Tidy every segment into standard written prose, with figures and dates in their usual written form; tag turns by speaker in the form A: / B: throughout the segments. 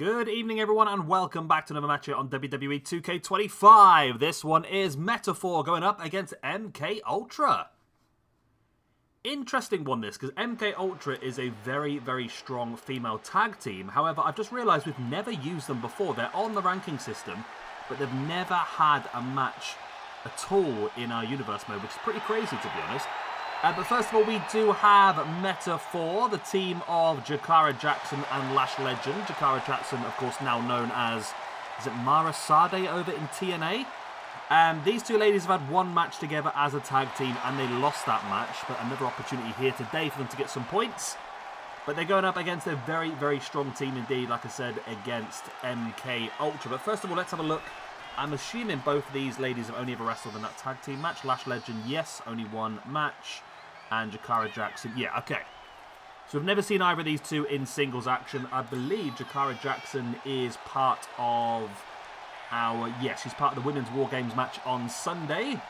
A: Good evening, everyone, and welcome back to another match here on WWE 2K25. This one is Metaphor going up against MK Ultra. Interesting one, this, because MK Ultra is a very, very strong female tag team. However, I've just realised we've never used them before. They're on the ranking system, but they've never had a match at all in our universe mode, which is pretty crazy, to be honest. But first of all, we do have Metaphor, the team of Jakara Jackson and Lash Legend. Jakara Jackson, of course, now known as, is it Mara Sade over in TNA? These two ladies have had one match together as a tag team, and they lost that match. But another opportunity here today for them to get some points. But they're going up against a very, very strong team indeed, like I said, against MK Ultra. But first of all, let's have a look. I'm assuming both of these ladies have only ever wrestled in that tag team match. Lash Legend, yes, only one match. And Jakara Jackson, yeah, okay. So we've never seen either of these two in singles action. I believe Jakara Jackson is part of our, yes, she's part of the Women's War Games match on Sunday.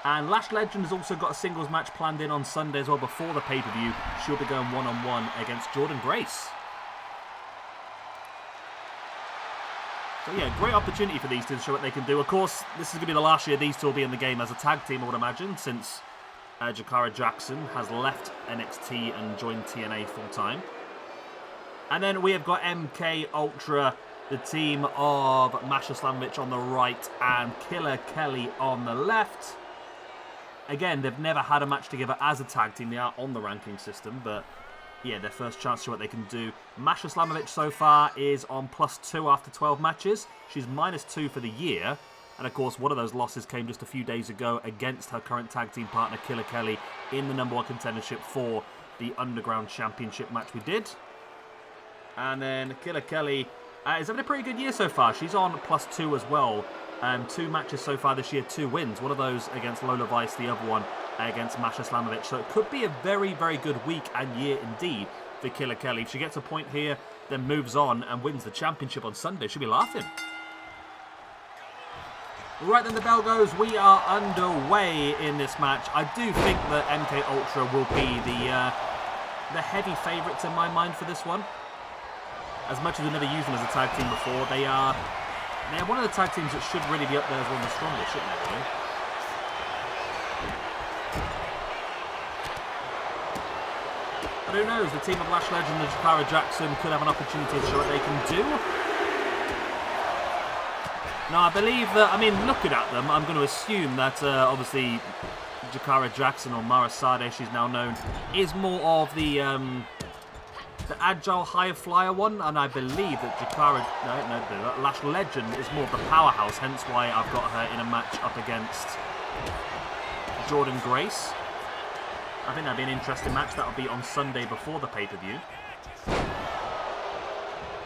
A: And Lash Legend has also got a singles match planned in on Sunday as well before the pay-per-view. She'll be going one-on-one against Jordan Grace. So yeah, great opportunity for these two to show what they can do. Of course, this is going to be the last year these two will be in the game as a tag team, I would imagine, since Jakara Jackson has left NXT and joined TNA full-time. And then we have got MK Ultra, the team of Masha Slamovich on the right and Killer Kelly on the left. Again, they've never had a match together as a tag team. They are on the ranking system, but yeah, their first chance to show what they can do. Masha Slamovich so far is on +2 after 12 matches. She's -2 for the year. And of course, one of those losses came just a few days ago against her current tag team partner, Killer Kelly, in the #1 contendership for the Underground Championship match we did. And then Killer Kelly is having a pretty good year so far. She's on +2 as well. 2 matches so far this year, 2 wins. One of those against Lola Vice, the other one against Masha Slamovich. So it could be a very, very good week and year indeed for Killer Kelly. If she gets a point here, then moves on and wins the championship on Sunday, she'll be laughing. Right, then the bell goes. We are underway in this match. I do think that MK Ultra will be the heavy favourites in my mind for this one. As much as we've never used them as a tag team before, they are one of the tag teams that should really be up there as one of the strongest, shouldn't they? Really? But who knows? The team of Lash Legend and Jakara Jackson could have an opportunity to show what they can do. Now, I believe that, I mean, looking at them, I'm going to assume that, obviously, Jakara Jackson, or Mara Sade, she's now known, is more of the agile, higher flyer one, and I believe that Lash Legend is more of the powerhouse, hence why I've got her in a match up against Jordan Grace. I think that'd be an interesting match. That'll be on Sunday before the pay-per-view.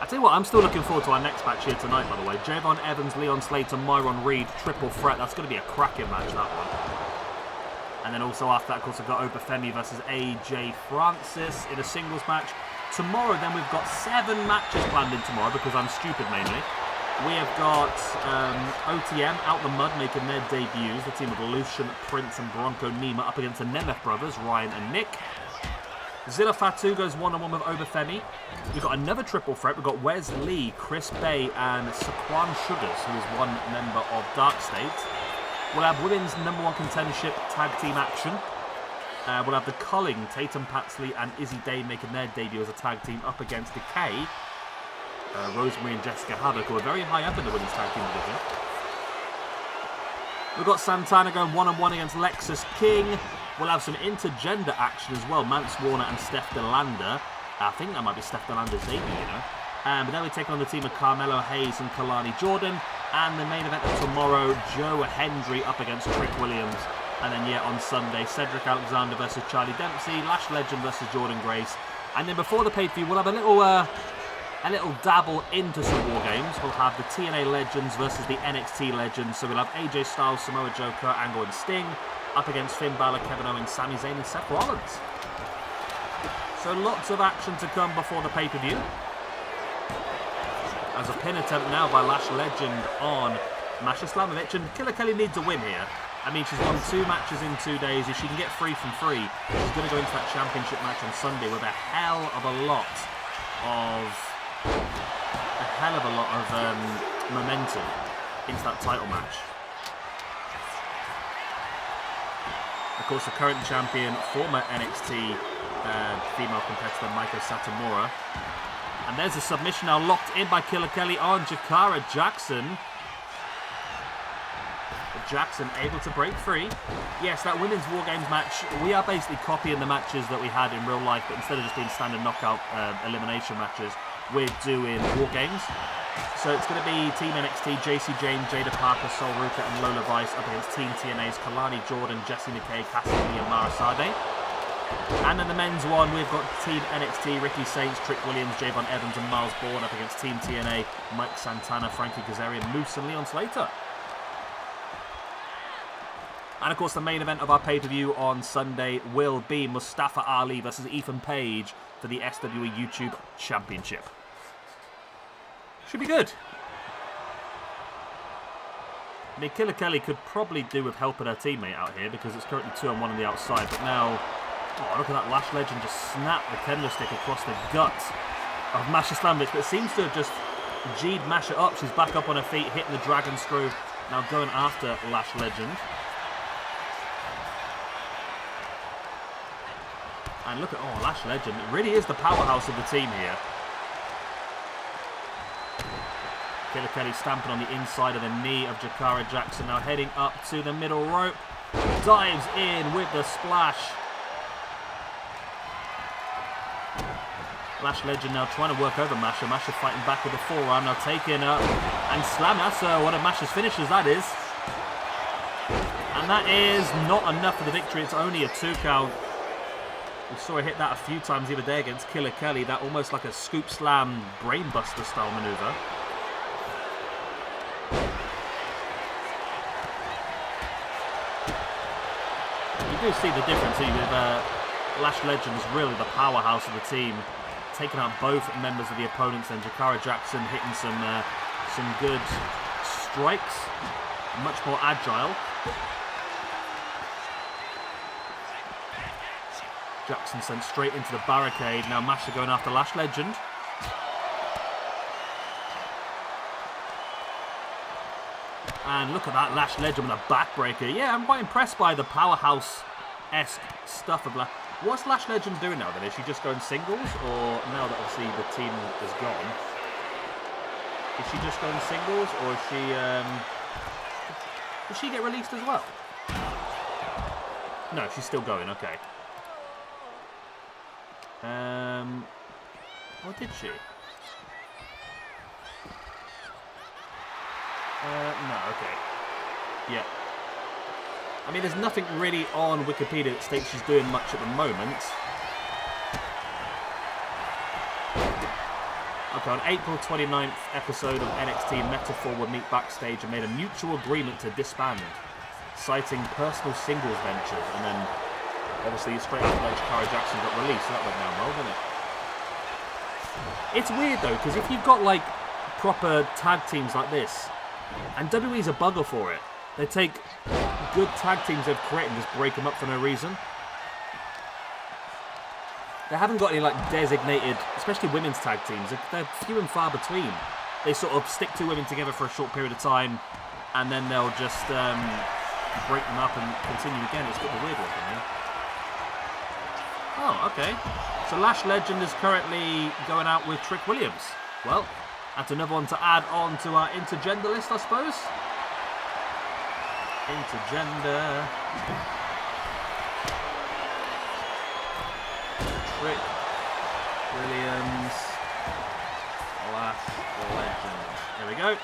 A: I tell you what, I'm still looking forward to our next match here tonight, by the way. Javon Evans, Leon Slater, Myron Reed, triple threat. That's going to be a cracking match, that one. And then also after that, of course, I've got Obafemi versus AJ Francis in a singles match. Tomorrow, then, we've got 7 matches planned in tomorrow, because I'm stupid, mainly. We have got OTM, Out the Mud, making their debuts. The team of Lucian, Prince, and Bronco Nima up against the Nemeth brothers, Ryan and Nick. Zilla Fatu goes one-on-one with Obafemi. We've got another triple threat. We've got Wes Lee, Chris Bay, and Saquon Sugars, who is one member of Dark State. We'll have women's #1 contendership tag team action. We'll have the Culling, Tatum Patsley, and Izzy Day making their debut as a tag team up against Decay. Rosemary and Jessica Haddock, who are very high up in the women's tag team division. We've got Santana going one-on-one against Lexus King. We'll have some intergender action as well. Mance Warner and Steph DeLander. I think that might be Steph DeLander's debut, you know. But then we're taking on the team of Carmelo Hayes and Kalani Jordan. And the main event of tomorrow, Joe Hendry up against Trick Williams. And then, yeah, on Sunday, Cedric Alexander versus Charlie Dempsey. Lash Legend versus Jordan Grace. And then before the pay-per-view, we'll have a little dabble into some War Games. We'll have the TNA Legends versus the NXT Legends. So we'll have AJ Styles, Samoa Joe, Kurt Angle, and Sting up against Finn Balor, Kevin Owens, Sami Zayn, and Seth Rollins. So lots of action to come before the pay-per-view. As a pin attempt now by Lash Legend on Masha Slamovich, and Killer Kelly needs a win here. I mean, she's won 2 matches in 2 days. If she can get 3 from 3, she's going to go into that championship match on Sunday with a hell of a lot of hell of a lot of momentum into that title match. Of course, the current champion, former NXT female competitor Meiko Satomura. And there's a submission now locked in by Killer Kelly on Jakara Jackson. Jackson able to break free. Yes, that women's War Games match, we are basically copying the matches that we had in real life, but instead of just being standard knockout elimination matches, we're doing War Games. So it's going to be Team NXT, JC James, Jada Parker, Sol Ruka and Lola Vice up against Team TNA's Kalani Jordan, Jessie McKay, Cassidy and Mara Sade. And in the men's one, we've got Team NXT, Ricky Saints, Trick Williams, Javon Evans and Miles Bourne up against Team TNA, Mike Santana, Frankie Kazarian, Moose and Leon Slater. And of course, the main event of our pay-per-view on Sunday will be Mustafa Ali versus Ethan Page for the SWE YouTube Championship. Should be good. I mean, Killer Kelly could probably do with helping her teammate out here because it's currently 2-on-1 on the outside. But now, oh, look at that Lash Legend just snap the kendo stick across the gut of Masha Slamovich. But it seems to have just G'd Masha up. She's back up on her feet, hitting the dragon screw. Now going after Lash Legend. And look at, oh, Lash Legend. It really is the powerhouse of the team here. Killer Kelly stamping on the inside of the knee of Jakara Jackson. Now heading up to the middle rope. Dives in with the splash. Lash Legend now trying to work over Masha. Masha fighting back with the forearm. Now taking up and slamming. That's one of Masha's finishes, that is. And that is not enough for the victory. It's only a 2 count. We saw her hit that a few times the other day against Killer Kelly. That almost like a scoop slam brainbuster style maneuver. You do see the difference here with Lash Legend is really the powerhouse of the team, taking out both members of the opponents. And Jakara Jackson hitting some good strikes, much more agile. Jackson sent straight into the barricade. Now Masha going after Lash Legend. And look at that Lash Legend with a backbreaker. Yeah, I'm quite impressed by the powerhouse-esque stuff of Lash. What's Lash Legend doing now then? Is she just going singles? Or now that obviously the team is gone, is she just going singles? Or is she... Did she get released as well? No, she's still going, okay. What did she? No, okay. Yeah. I mean, there's nothing really on Wikipedia that states she's doing much at the moment. Okay, on April 29th episode of NXT, Metaphor would meet backstage and made a mutual agreement to disband, citing personal singles ventures, and then obviously straight after that, Jakara Jackson got released, so that went down well, didn't it? It's weird though, because if you've got like proper tag teams like this, and WWE's a bugger for it, they take good tag teams they've created and just break them up for no reason. They haven't got any like designated, especially women's tag teams, they're few and far between. They sort of stick two women together for a short period of time, and then they'll just break them up and continue again. It's a bit of a weird one for me. Oh, okay. So Lash Legend is currently going out with Trick Williams. Well, that's another one to add on to our intergender list, I suppose. Intergender. Trick Williams. Lash Legend. There we go.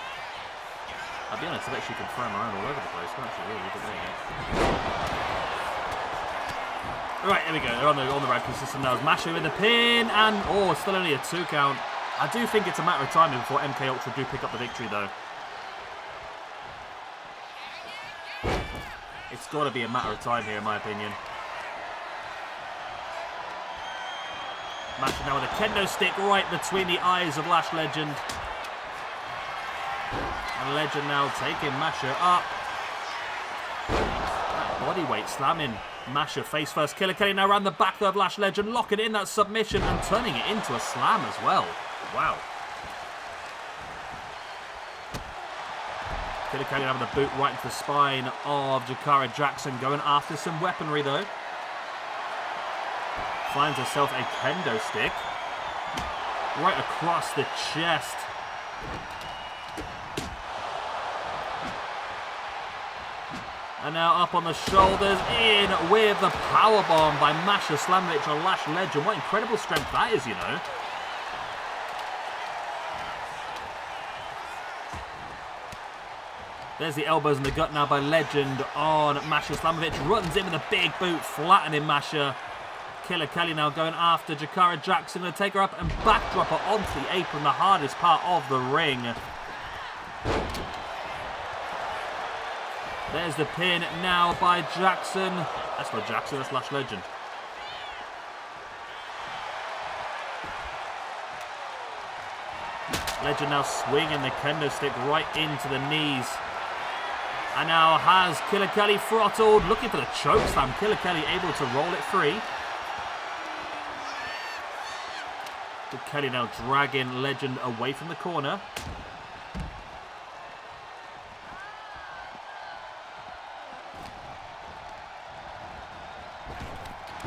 A: I'll be honest, I bet she can throw them around all over the place, can't she? Really, but there you go. Right, here we go. They're on the right system now. Masha with the pin, and oh, it's still only a 2 count. I do think it's a matter of time before MK Ultra do pick up the victory, though. It's got to be a matter of time here, in my opinion. Masha now with a kendo stick right between the eyes of Lash Legend. And Legend now taking Masha up. That body weight slamming Masha face first. Killer Kelly now around the back of Lash Legend, locking in that submission and turning it into a slam as well. Wow. Killer Kelly having the boot right into the spine of Jakara Jackson, going after some weaponry though. Finds herself a kendo stick right across the chest. And now up on the shoulders, in with the powerbomb by Masha Slamovich on Lash Legend. What incredible strength that is, you know. There's the elbows in the gut now by Legend on Masha Slamovich. Runs in with a big boot, flattening Masha. Killer Kelly now going after Jakara Jackson. Going to take her up and backdrop her onto the apron, the hardest part of the ring. There's the pin now by Jackson. That's not Jackson, that's Lash Legend. Legend now swinging the kendo stick right into the knees. And now has Killer Kelly throttled, looking for the choke slam. Killer Kelly able to roll it free. But Kelly now dragging Legend away from the corner.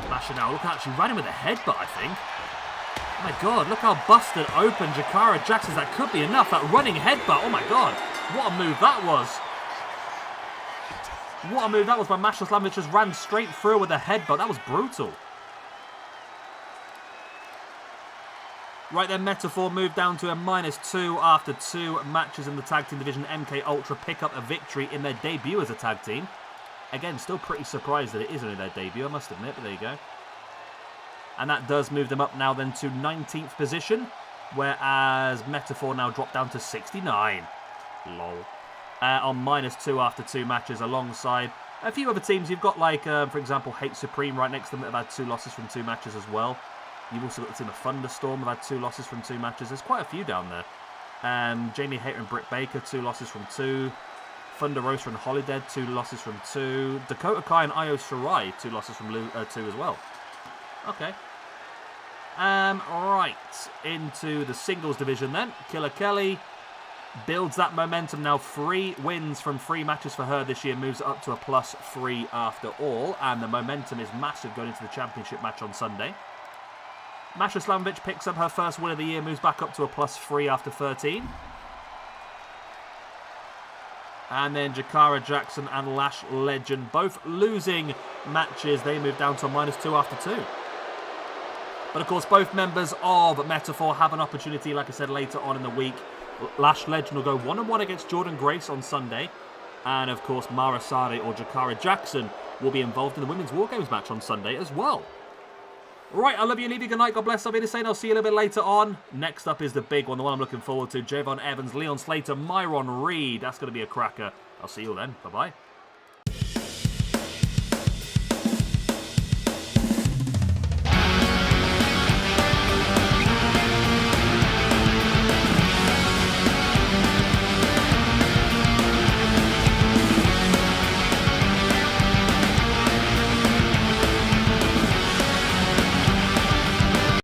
A: Masha now, look out, she ran him with a headbutt, I think. Oh my god, look how busted open Jakara Jackson. That could be enough, that running headbutt. Oh my god, what a move that was. What a move that was by Masha Slamovich. Just ran straight through with a headbutt. That was brutal. Right then, Metaphor moved down to a -2 after 2 matches in the tag team division. MK Ultra pick up a victory in their debut as a tag team. Again, still pretty surprised that it is only their debut, I must admit, but there you go. And that does move them up now then to 19th position, whereas Metaphor now dropped down to 69. Lol. On -2 after 2 matches, alongside a few other teams. You've got, like, for example, Hate Supreme right next to them that have had 2 losses from 2 matches as well. You've also got the team of Thunderstorm have had 2 losses from 2 matches. There's quite a few down there. Jamie Hayter and Britt Baker, 2 losses from 2. Thunder Rosa and Holiday, 2 losses from 2. Dakota Kai and Io Shirai, 2 losses from 2 as well. Okay. Right. Into the singles division then. Killer Kelly builds that momentum now. 3 wins from 3 matches for her this year. Moves it up to a +3 after all. And the momentum is massive going into the championship match on Sunday. Masha Slamovich picks up her first win of the year. Moves back up to a +3 after 13. And then Jakara Jackson and Lash Legend both losing matches. They move down to a -2 after 2. But of course, both members of Metaphor have an opportunity, like I said, later on in the week. Lash Legend will go 1-1 against Jordan Grace on Sunday. And of course, Mara Sari or Jakara Jackson will be involved in the Women's War Games match on Sunday as well. Right, I love you, leave you good night, God bless, I'll be the same, I'll see you a little bit later on. Next up is the big one, the one I'm looking forward to. Javon Evans, Leon Slater, Myron Reed. That's going to be a cracker. I'll see you all then, bye-bye.